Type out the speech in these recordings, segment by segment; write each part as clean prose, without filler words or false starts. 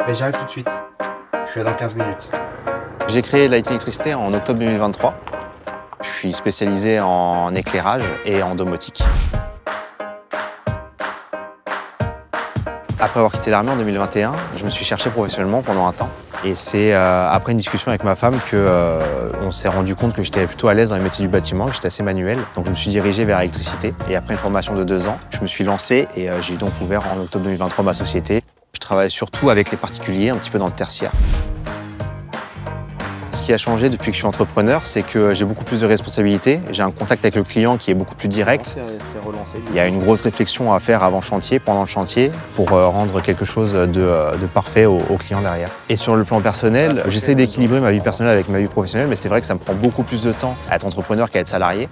Mais j'arrive tout de suite. Je suis là dans 15 minutes. J'ai créé Lighting Électricité en octobre 2023. Je suis spécialisé en éclairage et en domotique. Après avoir quitté l'armée en 2021, je me suis cherché professionnellement pendant un temps. Et c'est après une discussion avec ma femme qu'on s'est rendu compte que j'étais plutôt à l'aise dans les métiers du bâtiment, que j'étais assez manuel. Donc je me suis dirigé vers l'électricité. Et après une formation de 2 ans, je me suis lancé et j'ai donc ouvert en octobre 2023 ma société. Je travaille surtout avec les particuliers, un petit peu dans le tertiaire. Ce qui a changé depuis que je suis entrepreneur, c'est que j'ai beaucoup plus de responsabilités. J'ai un contact avec le client qui est beaucoup plus direct. Il y a une grosse réflexion à faire avant le chantier, pendant le chantier, pour rendre quelque chose de parfait au client derrière. Et sur le plan personnel, j'essaie d'équilibrer ma vie personnelle avec ma vie professionnelle, mais c'est vrai que ça me prend beaucoup plus de temps à être entrepreneur qu'à être salarié.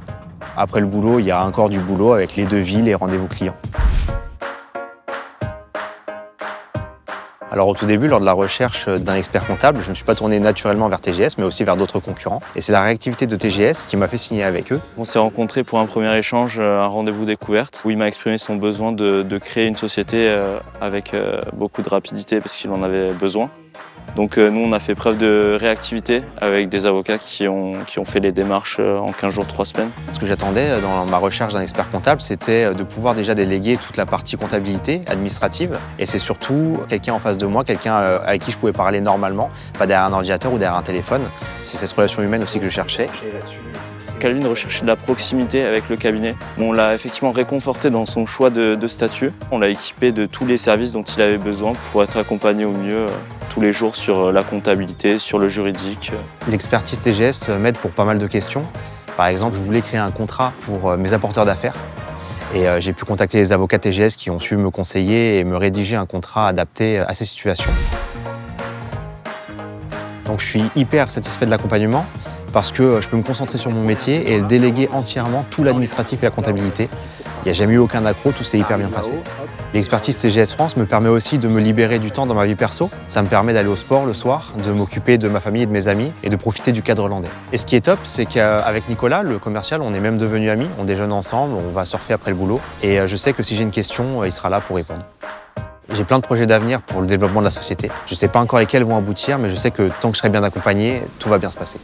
Après le boulot, il y a encore du boulot avec les devis, les rendez-vous clients. Alors au tout début, lors de la recherche d'un expert comptable, je ne me suis pas tourné naturellement vers TGS, mais aussi vers d'autres concurrents. Et c'est la réactivité de TGS qui m'a fait signer avec eux. On s'est rencontrés pour un premier échange, un rendez-vous découverte, où il m'a exprimé son besoin de créer une société avec beaucoup de rapidité parce qu'il en avait besoin. Donc nous, on a fait preuve de réactivité avec des avocats qui ont fait les démarches en 15 jours, 3 semaines. Ce que j'attendais dans ma recherche d'un expert comptable, c'était de pouvoir déjà déléguer toute la partie comptabilité administrative. Et c'est surtout quelqu'un en face de moi, quelqu'un avec qui je pouvais parler normalement, pas derrière un ordinateur ou derrière un téléphone. C'est cette relation humaine aussi que je cherchais. Calvin recherchait de la proximité avec le cabinet. On l'a effectivement réconforté dans son choix de statut. On l'a équipé de tous les services dont il avait besoin pour être accompagné au mieux tous les jours sur la comptabilité, sur le juridique. L'expertise TGS m'aide pour pas mal de questions. Par exemple, je voulais créer un contrat pour mes apporteurs d'affaires. Et j'ai pu contacter les avocats TGS qui ont su me conseiller et me rédiger un contrat adapté à ces situations. Donc je suis hyper satisfait de l'accompagnement parce que je peux me concentrer sur mon métier et déléguer entièrement tout l'administratif et la comptabilité. Il n'y a jamais eu aucun accroc, tout s'est hyper bien passé. L'expertise TGS France me permet aussi de me libérer du temps dans ma vie perso. Ça me permet d'aller au sport le soir, de m'occuper de ma famille et de mes amis et de profiter du cadre landais. Et ce qui est top, c'est qu'avec Nicolas, le commercial, on est même devenus amis. On déjeune ensemble, on va surfer après le boulot. Et je sais que si j'ai une question, il sera là pour répondre. J'ai plein de projets d'avenir pour le développement de la société. Je ne sais pas encore lesquels vont aboutir, mais je sais que tant que je serai bien accompagné, tout va bien se passer.